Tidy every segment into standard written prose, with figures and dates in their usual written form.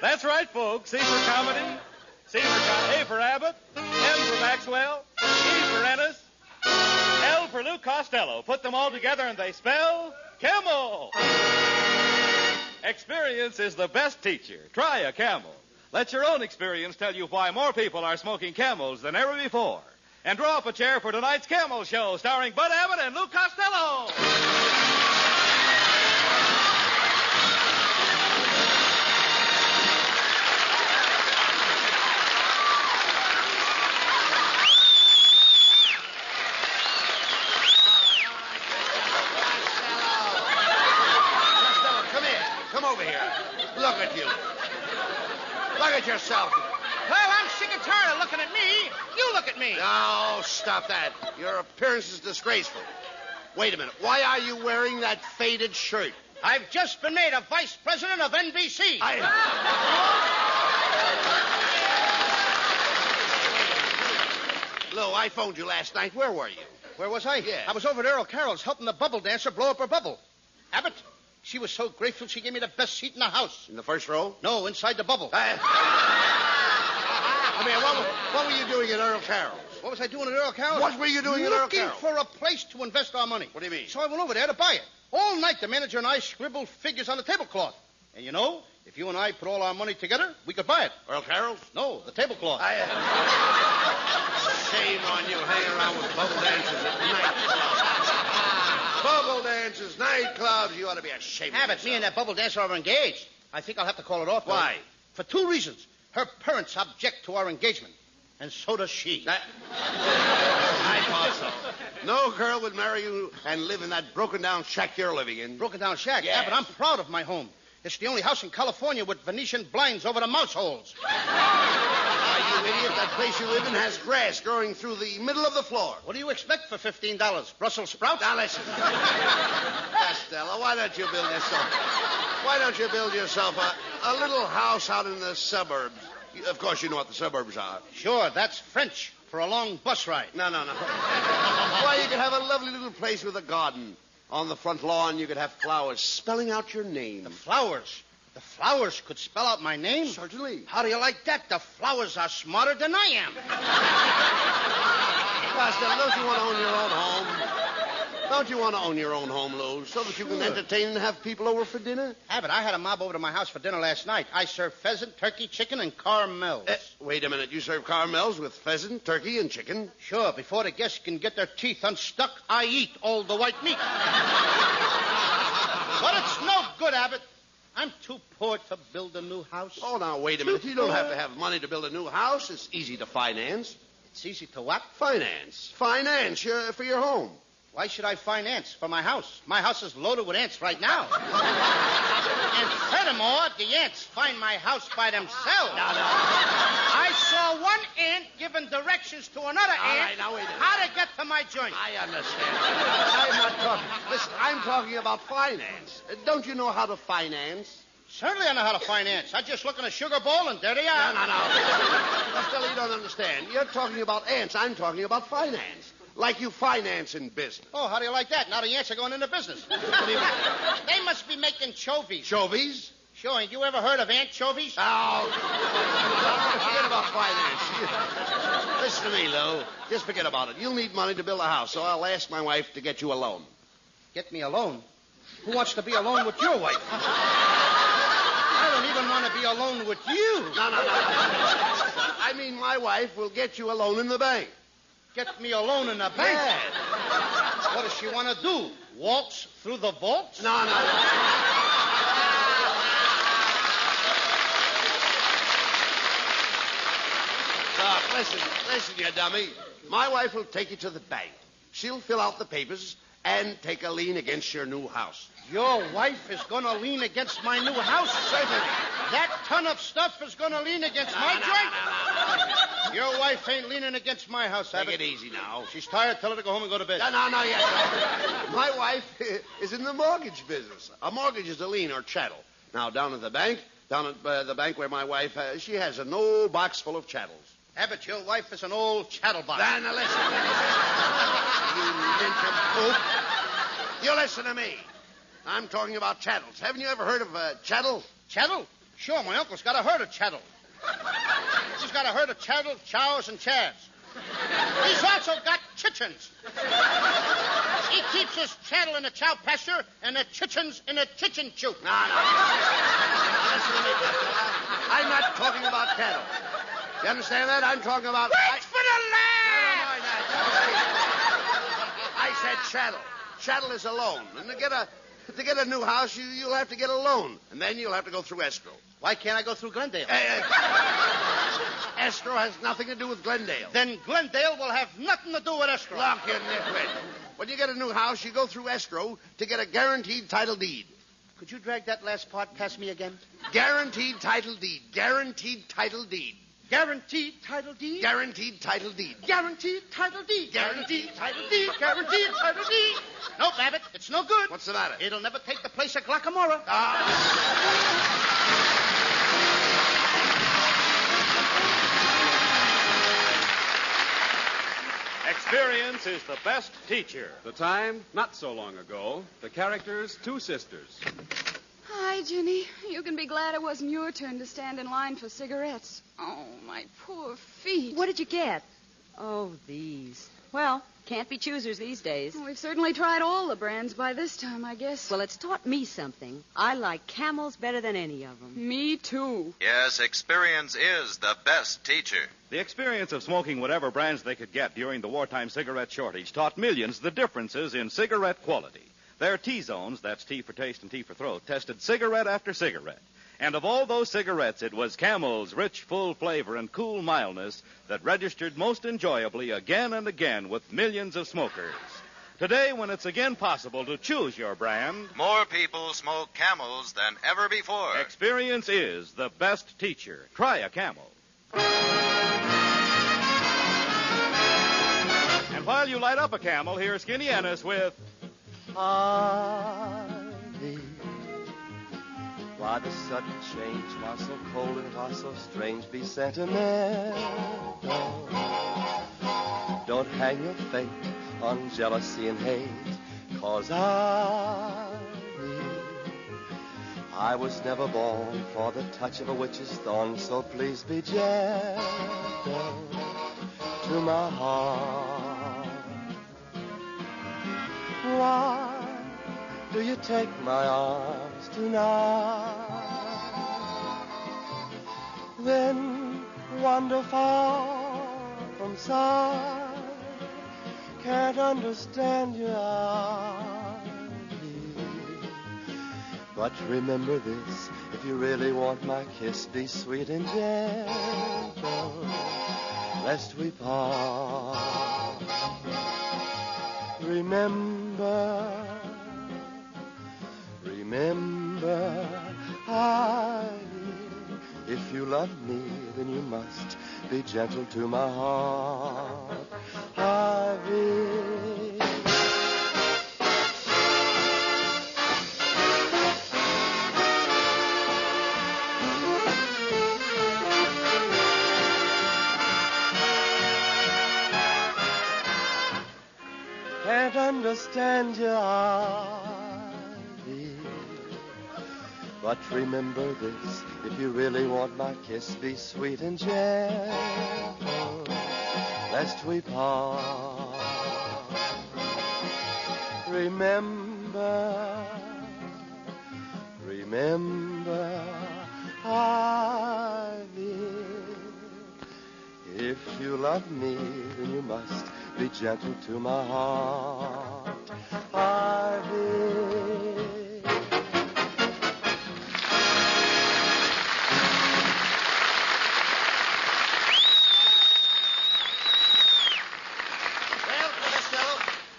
That's right, folks. C for comedy, A for Abbott, M for Maxwell, E for Ennis, L for Lou Costello. Put them all together and they spell Camel. Experience is the best teacher. Try a Camel. Let your own experience tell you why more people are smoking Camels than ever before. And draw up a chair for tonight's Camel Show, starring Bud Abbott and Lou Costello. Look at you. Look at yourself. Well, I'm sick and tired of looking at me. You look at me. No, stop that. Your appearance is disgraceful. Wait a minute. Why are you wearing that faded shirt? I've just been made a vice president of NBC. Lou, I phoned you last night. Where were you? Where was I? Yeah. I was over at Earl Carroll's helping the bubble dancer blow up her bubble. Abbott, she was so grateful she gave me the best seat in the house. In the first row? No, inside the bubble. I mean, what were you doing at Earl Carroll's? What was I doing at Earl Carroll's? What were you doing at Earl Carroll's? Looking for a place to invest our money. What do you mean? So I went over there to buy it. All night, the manager and I scribbled figures on the tablecloth. And you know, if you and I put all our money together, we could buy it. Earl Carroll's? No, the tablecloth. Shame on you hanging around with bubble dancers at night. Bubble dancers, nightclubs, you ought to be ashamed of Abbott, yourself. me and that bubble dancer are engaged. I think I'll have to call it off. Why? For two reasons. Her parents object to our engagement, and so does she. I thought so. No girl would marry you and live in that broken-down shack you're living in. Broken-down shack? Yes. Abbott, I'm proud of my home. It's the only house in California with Venetian blinds over the mouse holes. You idiot, that place you live in has grass growing through the middle of the floor. What do you expect for $15? Brussels sprouts? Now listen. Costello, why don't you build yourself a little house out in the suburbs? Of course, you know what the suburbs are. Sure, that's French for a long bus ride. No. Why, you could have a lovely little place with a garden. On the front lawn, you could have flowers spelling out your name. The flowers? The flowers could spell out my name? Certainly. How do you like that? The flowers are smarter than I am. Costello, don't you want to own your own home? Don't you want to own your own home, Lou, so that you can entertain and have people over for dinner? Abbott, I had a mob over to my house for dinner last night. I served pheasant, turkey, chicken, and caramels. Wait a minute. You serve caramels with pheasant, turkey, and chicken? Sure. Before the guests can get their teeth unstuck, I eat all the white meat. But it's no good, Abbott. I'm too poor to build a new house. Oh, now, wait a minute. You don't have to have money to build a new house. It's easy to finance. It's easy to what? Finance for your home. Why should I finance for my house? My house is loaded with ants right now. And furthermore, the ants find my house by themselves. No. I saw one ant giving directions to another ant right, now wait a minute. how to get to my joint. I understand. I'm not talking. Listen, I'm talking about finance. Don't you know how to finance? Certainly I know how to finance. I just look in a sugar bowl and there they are. No. Costello, you don't understand. You're talking about ants. I'm talking about finance. Like you finance in business. Oh, how do you like that? Now the ants are going into business. What do you mean? They must be making chovies. Chovies? Sure. Ain't you ever heard of anchovies? Oh, forget about finance. Listen to me, Lou. Just forget about it. You'll need money to build a house, so I'll ask my wife to get you a loan. Get me a loan? Who wants to be alone with your wife? I don't even want to be alone with you. No. I mean, my wife will get you a loan in the bank. Get me a loan in the bank? Yeah. What does she want to do? Waltz through the vaults? No. Listen, you dummy. My wife will take you to the bank. She'll fill out the papers and take a lien against your new house. Your wife is going to lean against my new house? Certainly. That ton of stuff is going to lean against my joint? No. Your wife ain't leaning against my house, Take Abbott. it easy now. She's tired. Tell her to go home and go to bed. No. My wife is in the mortgage business. A mortgage is a lien or chattel. Now, down at the bank where my wife, she has an old box full of chattels. Abbott, your wife is an old chatterbox. Now, listen. You nincompoop. You listen to me. I'm talking about chattels. Haven't you ever heard of a chattel? Chattel? Sure, my uncle's got a herd of cattle. He's got a herd of cattle, chows, and calves. He's also got chickens. He keeps his cattle in a cow pasture and the chickens in a chicken coop. No. Listen to me, Costello. I'm not talking about cattle. You understand that? I'm talking about... Wait for the laugh! Never mind that. I said chattel. Chattel is a loan. And to get a new house, you'll have to get a loan. And then you'll have to go through escrow. Why can't I go through Glendale? Escrow has nothing to do with Glendale. Then Glendale will have nothing to do with escrow. Look, you nitwit. When you get a new house, you go through escrow to get a guaranteed title deed. Could you drag that last part past me again? Guaranteed title deed. Guaranteed title deed. Guaranteed title deed? Guaranteed title deed. Guaranteed title deed. Guaranteed title deed. Guaranteed title deed. No, Abbott, it's no good. What's the matter? It'll never take the place of Glockamora. Experience is the best teacher. The time, not so long ago. The characters, two sisters. Hi, Ginny. You can be glad it wasn't your turn to stand in line for cigarettes. Oh, my poor feet. What did you get? Oh, these. Well, can't be choosers these days. Well, we've certainly tried all the brands by this time, I guess. Well, it's taught me something. I like Camels better than any of them. Me, too. Yes, experience is the best teacher. The experience of smoking whatever brands they could get during the wartime cigarette shortage taught millions the differences in cigarette quality. Their T-zones, that's T for taste and T for throat, tested cigarette after cigarette. And of all those cigarettes, it was Camel's rich, full flavor and cool mildness that registered most enjoyably again and again with millions of smokers. Today, when it's again possible to choose your brand, More people smoke Camels than ever before. experience is the best teacher. Try a Camel. And while you light up a Camel, here's Skinny Ennis with... Ivy. Why the sudden change? Why so cold and why so strange? Be sentimental. Don't hang your fate on jealousy and hate. 'Cause I was never born for the touch of a witch's thorn. So please be gentle to my heart. Why do you take my arms tonight? Then wander far from sight. Can't understand your ivy. But remember this, if you really want my kiss, be sweet and gentle, lest we part. Remember, Ivy, if you love me, then you must be gentle to my heart. Ivy. Can't understand your ivy. But remember this, if you really want my kiss, be sweet and gentle, lest we part. Remember, ivy. If you love me, then you must be gentle to my heart, Ivy. Well, Costello,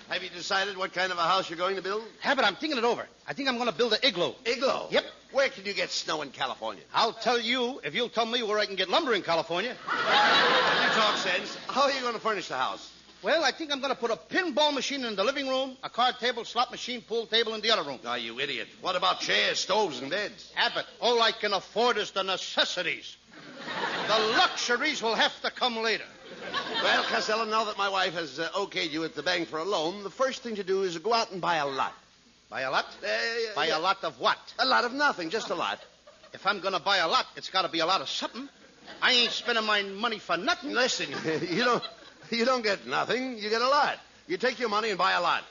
have you decided what kind of a house you're going to build? Abbott, I'm thinking it over. I think I'm going to build an igloo. Igloo? Yep. Where can you get snow in California? I'll tell you if you'll tell me where I can get lumber in California. You talk sense. How are you going to furnish the house? Well, I think I'm going to put a pinball machine in the living room, a card table, slot machine, pool table in the other room. Oh, you idiot. What about chairs, stoves, and beds? Abbott, all I can afford is the necessities. The luxuries will have to come later. Well, Costello, now that my wife has okayed you at the bank for a loan, the first thing to do is go out and buy a lot. Buy a lot? Buy Yeah. a lot of what? A lot of nothing, just a lot. If I'm going to buy a lot, it's got to be a lot of something. I ain't spending my money for nothing. Listen, you don't get nothing. You get a lot. You take your money and buy a lot.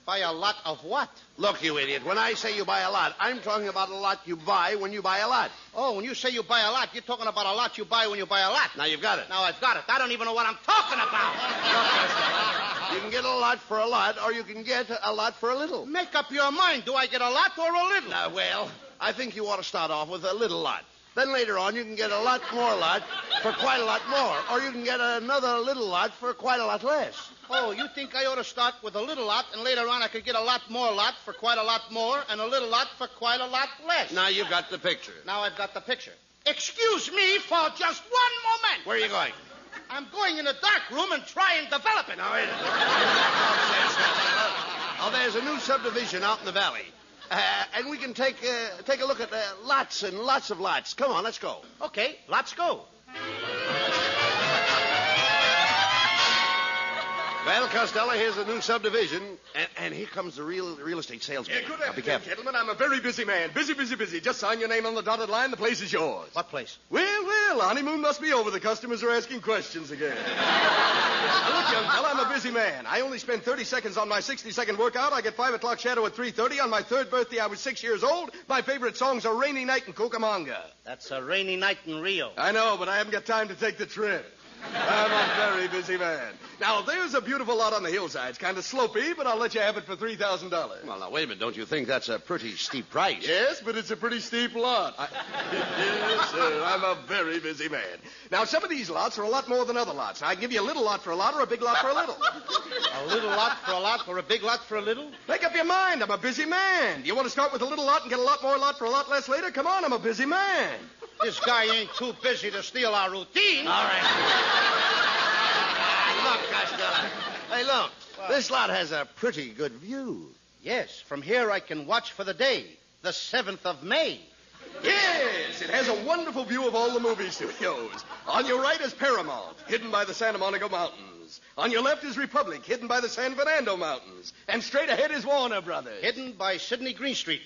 Buy a lot of what? Look, you idiot, when I say you buy a lot, I'm talking about a lot you buy when you buy a lot. Oh, when you say you buy a lot, you're talking about a lot you buy when you buy a lot. Now you've got it. Now I've got it. I don't even know what I'm talking about. You can get a lot for a lot, or you can get a lot for a little. Make up your mind. Do I get a lot or a little? Well, I think you ought to start off with a little lot. Then later on, you can get a lot more lot for quite a lot more. Or you can get another little lot for quite a lot less. Oh, you think I ought to start with a little lot, and later on I could get a lot more lot for quite a lot more, and a little lot for quite a lot less? Now you've got the picture. Now I've got the picture. Excuse me for just one moment. Where are you going? I'm going in a dark room and try and develop it. Now, wait. Oh, there's a new subdivision out in the valley. And we can take a look at lots and lots of lots. Come on, let's go. Okay, let's go. Well, Costello, here's the new subdivision, and here comes the real estate salesman. Good Now, be afternoon, careful. gentlemen. I'm a very busy man. Busy. Just sign your name on the dotted line. The place is yours. What place? Well, honeymoon must be over. The customers are asking questions again. Now, look, young fella, I'm a busy man. I only spend 30 seconds on my 60-second workout. I get 5 o'clock shadow at 3:30. On my 3rd birthday, I was 6 years old. My favorite songs are Rainy Night and Cucamonga. That's a rainy night in Rio. I know, but I haven't got time to take the trip. I'm a very busy man. Now, there's a beautiful lot on the hillside. It's kind of slopey, but I'll let you have it for $3,000. Well, now, wait a minute. Don't you think that's a pretty steep price? Yes, but it's a pretty steep lot. Yes, sir. I'm a very busy man. Now, some of these lots are a lot more than other lots. I can give you a little lot for a lot or a big lot for a little. A little lot for a lot or a big lot for a little? Make up your mind. I'm a busy man. Do you want to start with a little lot and get a lot more lot for a lot less later? Come on, I'm a busy man. This guy ain't too busy to steal our routine. All right. Look, Costello. Hey, look. What? This lot has a pretty good view. Yes, from here I can watch for the day, the 7th of May. Yes, it has a wonderful view of all the movie studios. On your right is Paramount, hidden by the Santa Monica Mountains. On your left is Republic, hidden by the San Fernando Mountains. And straight ahead is Warner Brothers. Hidden by Sidney Greenstreet.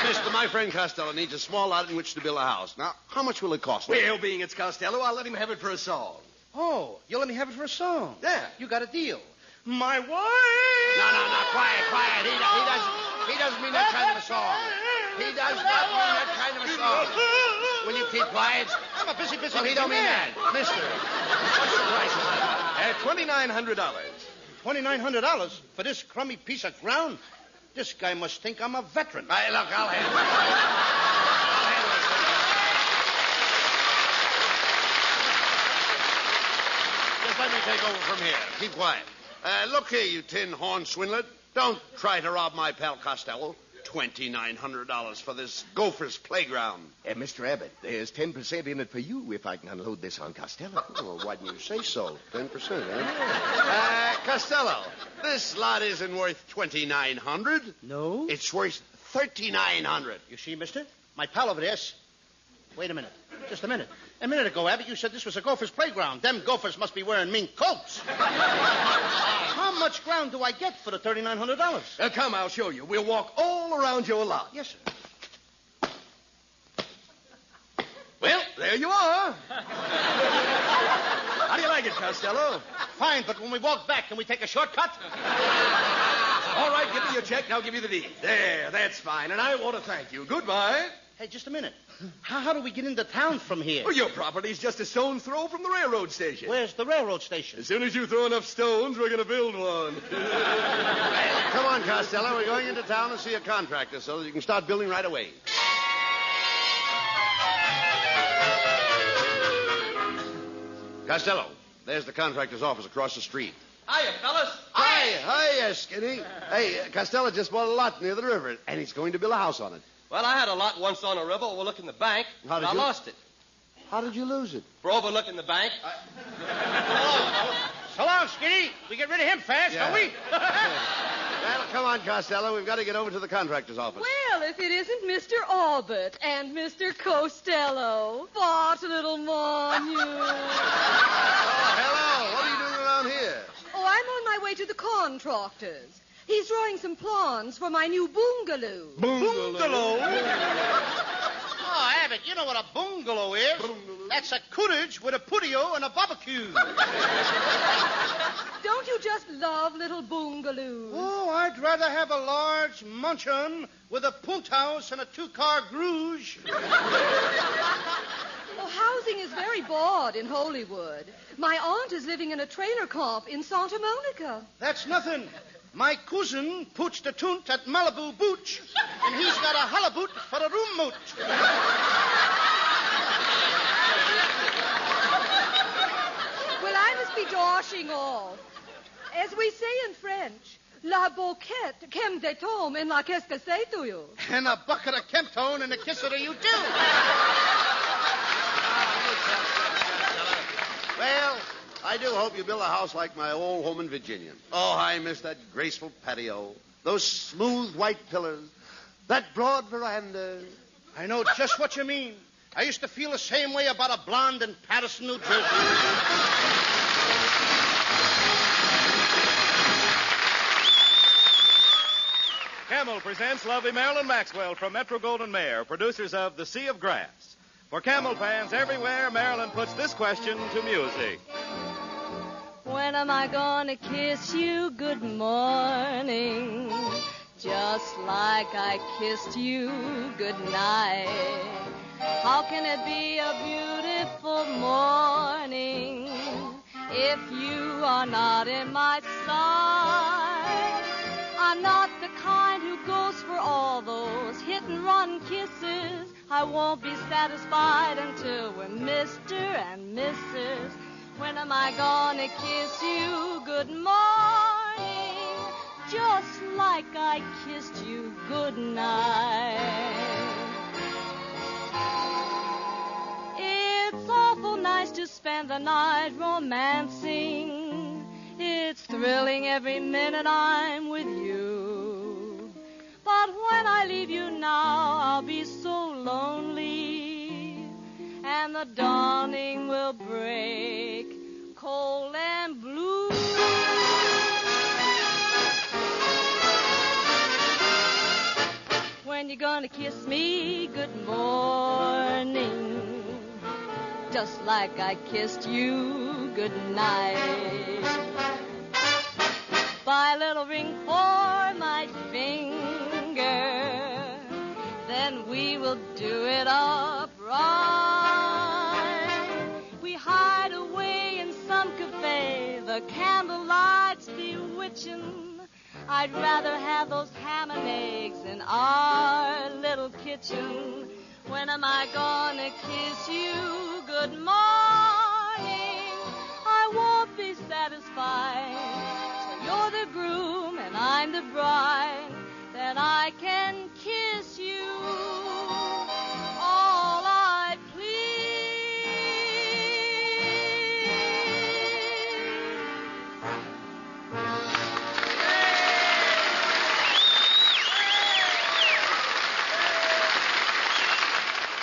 Mister, my friend Costello needs a small lot in which to build a house. Now, how much will it cost? Well, being it's Costello, I'll let him have it for a song. Oh, you'll let me have it for a song? Yeah. You got a deal. My wife. No, quiet. He doesn't mean that kind of a song. He does not mean that kind of a song. Will you keep quiet? I'm a busy Well, he don't mean that. Mister, what's the price of that? $2,900 for this crummy piece of ground? This guy must think I'm a veteran. Hey, look, I'll handle it. Just let me take over from here. Keep quiet. Look here, you tin horn swindler. Don't try to rob my pal Costello. $2,900 for this gopher's playground. Mr. Abbott, there's 10% in it for you if I can unload this on Costello. Well, why didn't you say so? 10%, eh? Costello, this lot isn't worth $2,900. No? It's worth $3,900. You see, mister? My pal over there. Wait a minute. Just a minute. A minute ago, Abbott, you said this was a gopher's playground. Them gophers must be wearing mink coats. How much ground do I get for the $3,900? Come, I'll show you. We'll walk all around your lot. Yes, sir. Well, there you are. How do you like it, Costello? Fine, but when we walk back, can we take a shortcut? All right, give me your check, and I'll give you the deed. There, that's fine, and I want to thank you. Goodbye. Hey, just a minute. How do we get into town from here? Well, your property's just a stone's throw from the railroad station. Where's the railroad station? As soon as you throw enough stones, we're going to build one. Come on, Costello. We're going into town to see a contractor so that you can start building right away. Costello, there's the contractor's office across the street. Hiya, fellas. Hi, Skinny. Hey, Costello just bought a lot near the river, and he's going to build a house on it. Well, I had a lot once on a river overlooking the bank, How did but I you- lost it. How did you lose it? For overlooking the bank. So long, Skinny. We get rid of him fast, Yeah. don't we? Well, come on, Costello. We've got to get over to the contractor's office. Well, if it isn't Mr. Abbott and Mr. Costello. What a little monument. Oh, hello. What are you doing around here? Oh, I'm on my way to the contractors. He's drawing some plans for my new bungalow. Bungalow? Oh, Abbott, you know what a bungalow is. That's a cottage with a patio and a barbecue. Don't you just love little bungalows? Oh, I'd rather have a large mansion with a punt house and a two-car garage. Oh, housing is very bad in Hollywood. My aunt is living in a trailer camp in Santa Monica. That's nothing. My cousin puts the tunt at Malibu Beach, and he's got a halibut for a room moot. Well, I must be dashing off. As we say in French, la boquette, kem de tom, and la qu'est-ce que c'est to you? And a bucket of Kemptone and a kisser to you, too. Well, I do hope you build a house like my old home in Virginia. Oh, I miss that graceful patio, those smooth white pillars, that broad veranda. I know just what you mean. I used to feel the same way about a blonde in Patterson, New Jersey. Camel presents lovely Marilyn Maxwell from Metro-Goldwyn-Mayer, producers of The Sea of Grass. For Camel fans everywhere, Marilyn puts this question to music. When am I gonna kiss you good morning? Just like I kissed you good night. How can it be a beautiful morning if you are not in my sight? I'm not the kind who goes for all those hit-and-run kisses. I won't be satisfied until we're Mr. and Mrs. When am I gonna kiss you good morning, just like I kissed you good night? It's awful nice to spend the night romancing. It's thrilling every minute I'm with you. But when I leave you now, I'll be so lonely, and the dawning will break cold and blue. When you gonna kiss me good morning, just like I kissed you good night? Buy a little ring for my finger, then we will do it up right. We hide away in some cafe, the candlelight's bewitching. I'd rather have those ham and eggs in our little kitchen. When am I gonna kiss you good morning? I won't be satisfied. You're the groom and I'm the bride, then I can kiss you all I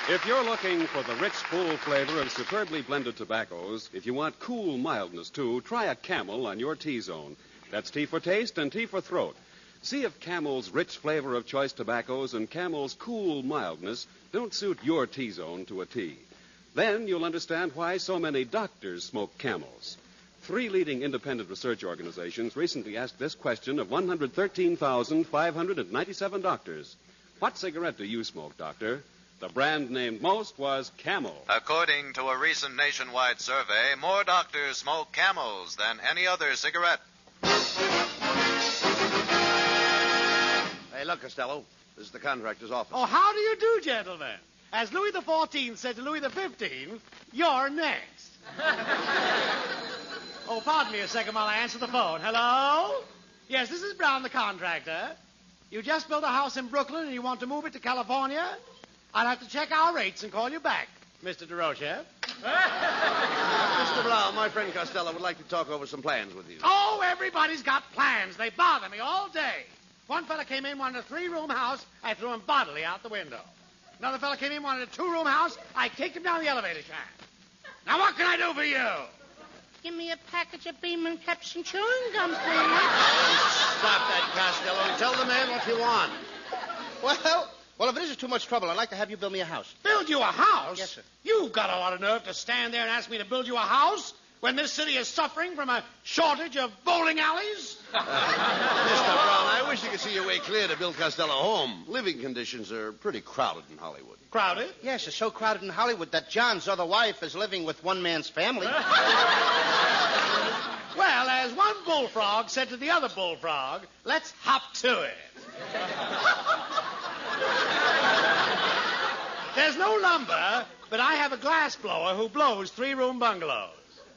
If you're looking for the rich, full flavor of superbly blended tobaccos, if you want cool mildness, too, try a Camel on your T-zone. That's T for taste and T for throat. See if Camel's rich flavor of choice tobaccos and Camel's cool mildness don't suit your T-zone to a T. Then you'll understand why so many doctors smoke Camels. 3 leading independent research organizations recently asked this question of 113,597 doctors. What cigarette do you smoke, doctor? The brand named most was Camel. According to a recent nationwide survey, more doctors smoke Camels than any other cigarette. Hey, look, Costello. This is the contractor's office. Oh, how do you do, gentlemen? As Louis XIV said to Louis XV, you're next. Oh, pardon me a second while I answer the phone. Hello? Yes, this is Brown, the contractor. You just built a house in Brooklyn and you want to move it to California? I'll have to check our rates and call you back, Mr. DeRoche. Mr. Brown, my friend Costello would like to talk over some plans with you. Oh, everybody's got plans. They bother me all day. One fella came in, wanted a 3-room house. I threw him bodily out the window. Another fella came in, wanted a 2-room house. I kicked him down the elevator shaft. Now, what can I do for you? Give me a package of Beeman Caps and chewing gum, please. Stop that, Costello. the man what you want. Well, if it isn't too much trouble, I'd like to have you build me a house. Build you a house? Yes, sir. You've got a lot of nerve to stand there and ask me to build you a house when this city is suffering from a shortage of bowling alleys? Mr. Brown, I wish you could see your way clear to Bill Costello home. Living conditions are pretty crowded in Hollywood. Crowded? Yes, it's so crowded in Hollywood that John's other wife is living with one man's family. Well, as one bullfrog said to the other bullfrog, let's hop to it. There's no lumber, but I have a glass blower who blows 3-room bungalows.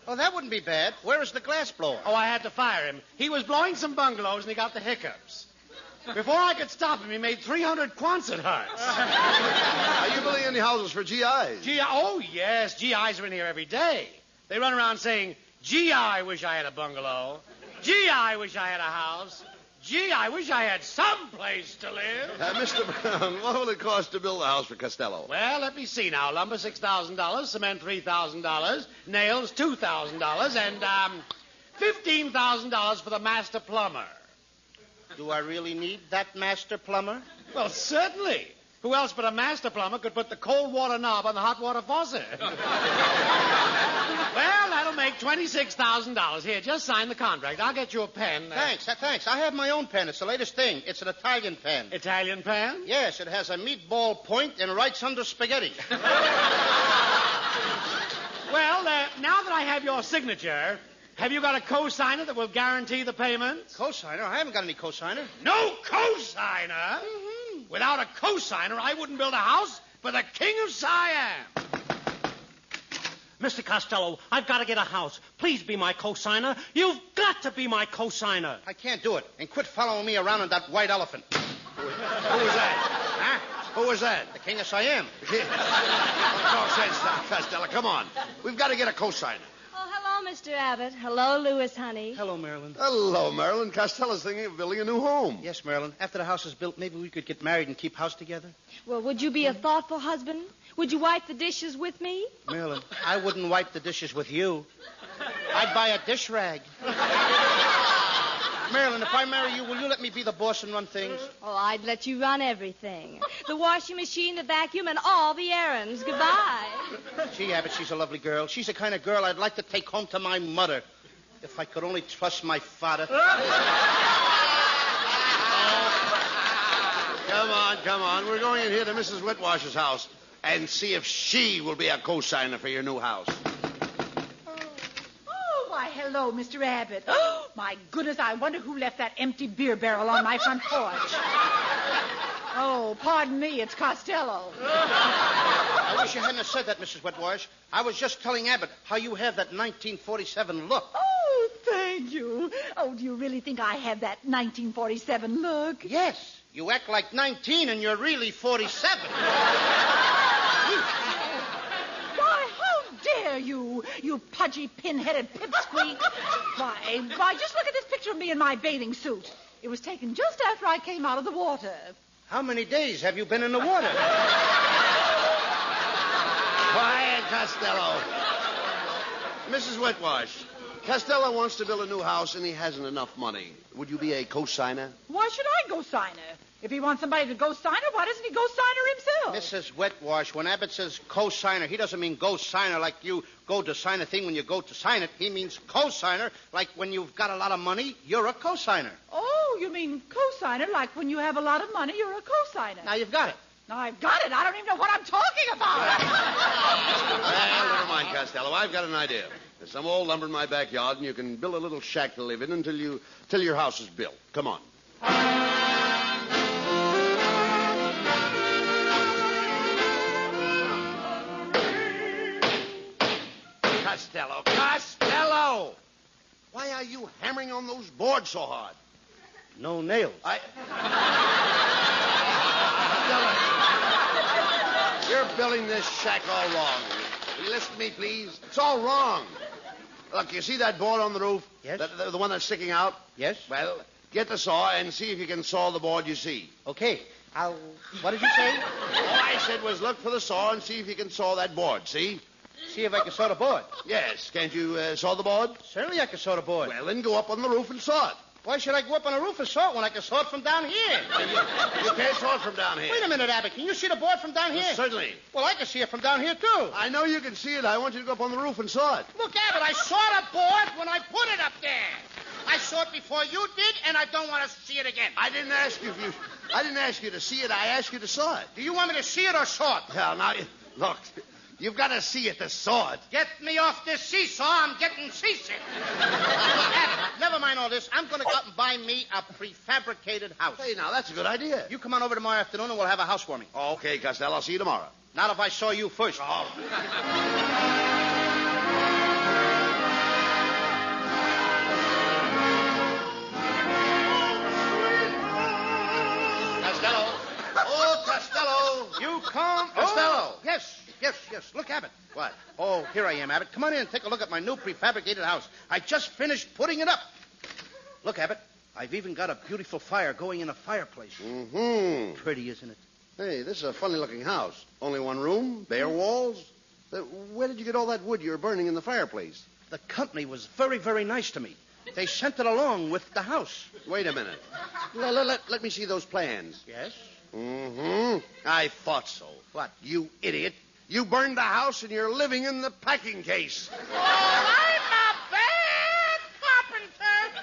Oh, that wouldn't be bad. Where is the glass blower? Oh, I had to fire him. He was blowing some bungalows and he got the hiccups. Before I could stop him, he made 300 Quonset huts. Are you building any houses for GIs? Oh, yes. GIs are in here every day. They run around saying, gee, I wish I had a bungalow. Gee, I wish I had a house. Gee, I wish I had some place to live. Mr. Brown, what will it cost to build a house for Costello? Well, let me see now. Lumber, $6,000. Cement, $3,000. Nails, $2,000. And, $15,000 for the master plumber. Do I really need that master plumber? Well, certainly. Who else but a master plumber could put the cold water knob on the hot water faucet? Well, that'll make $26,000. Here, just sign the contract. I'll get you a pen. Thanks. I have my own pen. It's the latest thing. It's an Italian pen. Italian pen? Yes, it has a meatball point and writes under spaghetti. Well, now that I have your signature, have you got a co-signer that will guarantee the payments? Co-signer? I haven't got any co-signer. No co-signer? Mm-hmm. Without a co-signer, I wouldn't build a house for the King of Siam. Mr. Costello, I've got to get a house. Please be my co-signer. You've got to be my co-signer. I can't do it. And quit following me around on that white elephant. Who was that? Huh? Who was that? The King of Siam. Talk sense now, Costello. Come on. We've got to get a co-signer. Oh, hello, Mr. Abbott. Hello, Louis, honey. Hello, Marilyn. Hello, Marilyn. Costello's thinking of building a new home. Yes, Marilyn. After the house is built, maybe we could get married and keep house together. Well, would you be a thoughtful husband? Would you wipe the dishes with me? Marilyn, I wouldn't wipe the dishes with you. I'd buy a dish rag. Marilyn, if I marry you, will you let me be the boss and run things? Oh, I'd let you run everything. The washing machine, the vacuum, and all the errands. Goodbye. Gee, Abbott, she's a lovely girl. She's the kind of girl I'd like to take home to my mother. If I could only trust my father. Come on. We're going in here to Mrs. Whitwash's house and see if she will be a co-signer for your new house. Why, hello, Mr. Abbott. Oh, my goodness, I wonder who left that empty beer barrel on my front porch. Oh, pardon me, it's Costello. I wish you hadn't said that, Mrs. Whitwash. I was just telling Abbott how you have that 1947 look. Oh, thank you. Oh, do you really think I have that 1947 look? Yes. You act like 19 and you're really 47. Why, how dare you, you pudgy, pin-headed pipsqueak. Why, just look at this picture of me in my bathing suit. It was taken just after I came out of the water. How many days have you been in the water? Quiet, Costello. Mrs. Whitwash, Costello wants to build a new house and he hasn't enough money. Would you be a co-signer? Why should I go signer? If he wants somebody to go signer, why doesn't he go signer himself? Mrs. Whitwash, when Abbott says co-signer, he doesn't mean go signer like you go to sign a thing when you go to sign it. He means co-signer like when you've got a lot of money, you're a co-signer. Oh, you mean co-signer like when you have a lot of money, you're a co-signer. Now you've got it. Now I've got it. I don't even know what I'm talking about. Well, never mind, Costello. I've got an idea. There's some old lumber in my backyard, and you can build a little shack to live in until your house is built. Come on. Costello! Why are you hammering on those boards so hard? No nails. You're building this shack all wrong. Will you listen to me, please? It's all wrong. Look, you see that board on the roof? Yes. The one that's sticking out? Yes. Well, get the saw and see if you can saw the board you see. Okay. What did you say? All I said was look for the saw and see if you can saw that board, see? See if I can saw the board. Yes. Can't you saw the board? Certainly I can saw the board. Well, then go up on the roof and saw it. Why should I go up on a roof and saw it when I can saw it from down here? You can't saw it from down here. Wait a minute, Abbott. Can you see the board from down here? Certainly. Well, I can see it from down here, too. I know you can see it. I want you to go up on the roof and saw it. Look, Abbott, I saw the board when I put it up there. I saw it before you did, and I don't want to see it again. I didn't ask you to see it. I asked you to saw it. Do you want me to see it or saw it? Well, now, look, you've got to see it to saw it. Get me off this seesaw. I'm getting seasick. Abbott, never mind all this. I'm going to go out and buy me a prefabricated house. Hey, now, that's a good idea. You come on over tomorrow afternoon and we'll have a housewarming. Okay, Costello. I'll see you tomorrow. Not if I saw you first. Oh. Costello. Oh, Costello. You come. Costello. Oh, yes. Look, Abbott. What? Oh, here I am, Abbott. Come on in and take a look at my new prefabricated house. I just finished putting it up. Look, Abbott. I've even got a beautiful fire going in a fireplace. Mm-hmm. Pretty, isn't it? Hey, this is a funny-looking house. Only one room, bare walls. Where did you get all that wood you were burning in the fireplace? The company was very, very nice to me. They sent it along with the house. Wait a minute. Let me see those plans. Yes? Mm-hmm. I thought so. What? You idiot. You burned the house and you're living in the packing case. Oh, I'm a bad carpenter.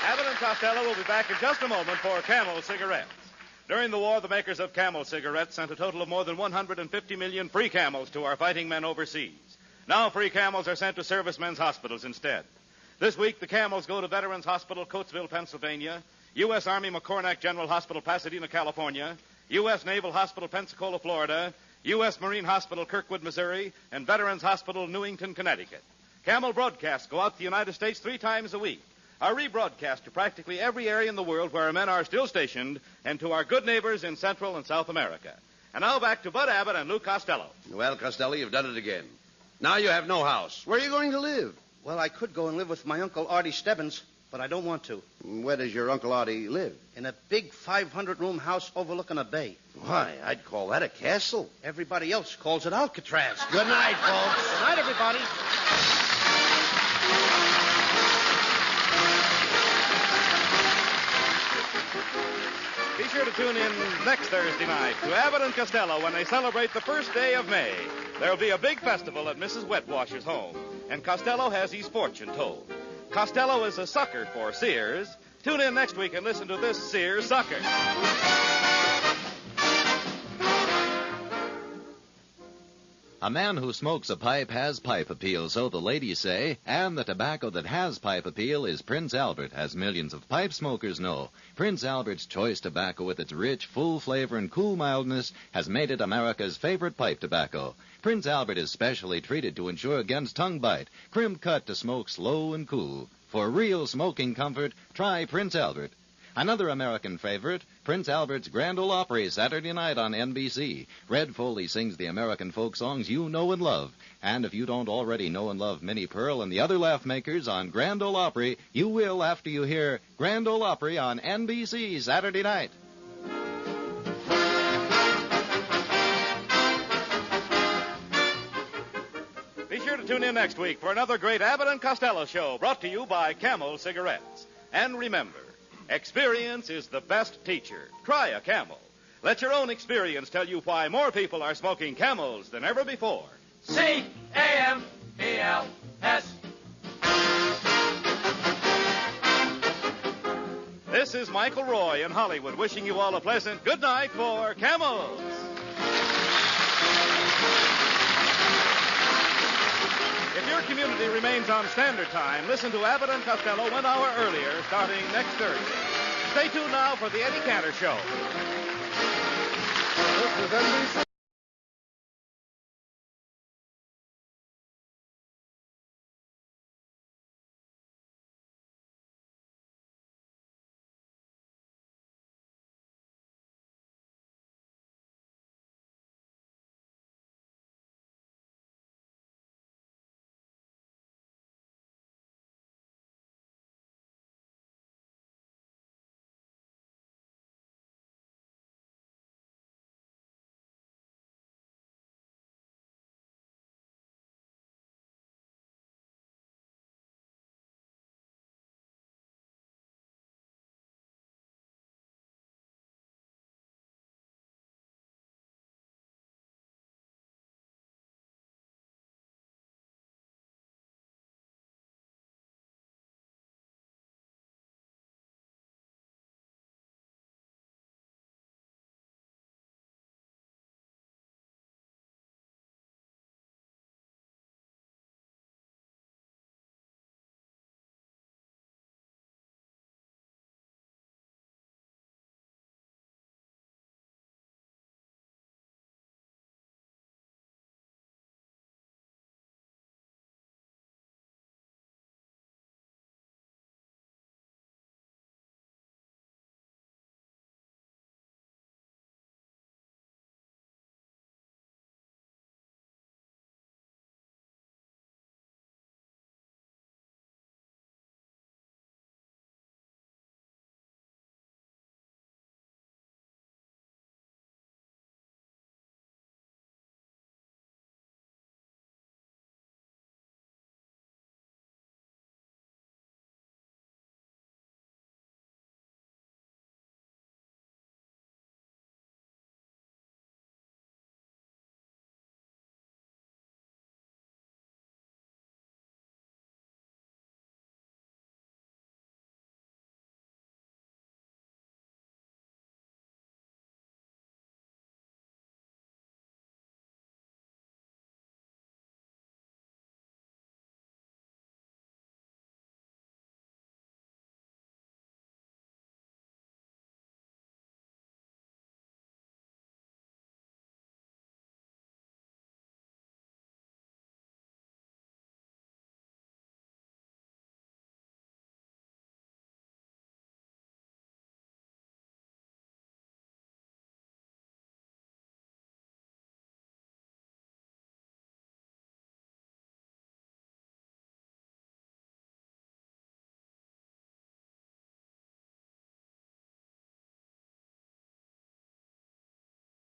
Abbott and Costello will be back in just a moment for Camel cigarettes. During the war, the makers of Camel cigarettes sent a total of more than 150 million free Camels to our fighting men overseas. Now free Camels are sent to servicemen's hospitals instead. This week, the Camels go to Veterans Hospital, Coatesville, Pennsylvania, U.S. Army McCornack General Hospital, Pasadena, California, U.S. Naval Hospital, Pensacola, Florida, U.S. Marine Hospital, Kirkwood, Missouri, and Veterans Hospital, Newington, Connecticut. Camel broadcasts go out to the United States 3 times a week, are rebroadcast to practically every area in the world where our men are still stationed, and to our good neighbors in Central and South America. And now back to Bud Abbott and Lou Costello. Well, Costello, you've done it again. Now you have no house. Where are you going to live? Well, I could go and live with my Uncle Artie Stebbins, but I don't want to. Where does your Uncle Artie live? In a big 500-room house overlooking a bay. Why, I'd call that a castle. Everybody else calls it Alcatraz. Good night, folks. Good night, everybody. Be sure to tune in next Thursday night to Abbott and Costello when they celebrate the first day of May. There'll be a big festival at Mrs. Wetwasher's home, and Costello has his fortune told. Costello is a sucker for Sears. Tune in next week and listen to this Sears sucker. A man who smokes a pipe has pipe appeal, so the ladies say, and the tobacco that has pipe appeal is Prince Albert, as millions of pipe smokers know. Prince Albert's choice tobacco with its rich, full flavor and cool mildness has made it America's favorite pipe tobacco. Prince Albert is specially treated to ensure against tongue bite, crimp cut to smoke slow and cool. For real smoking comfort, try Prince Albert. Another American favorite, Prince Albert's Grand Ole Opry, Saturday night on NBC. Red Foley sings the American folk songs you know and love. And if you don't already know and love Minnie Pearl and the other laugh makers on Grand Ole Opry, you will after you hear Grand Ole Opry on NBC Saturday night. Be sure to tune in next week for another great Abbott and Costello show brought to you by Camel Cigarettes. And remember, experience is the best teacher. Try a Camel. Let your own experience tell you why more people are smoking Camels than ever before. C-A-M-E-L-S. This is Michael Roy in Hollywood wishing you all a pleasant good night for Camels. If your community remains on Standard Time, listen to Abbott and Costello 1 hour earlier starting next Thursday. Stay tuned now for the Eddie Cantor Show.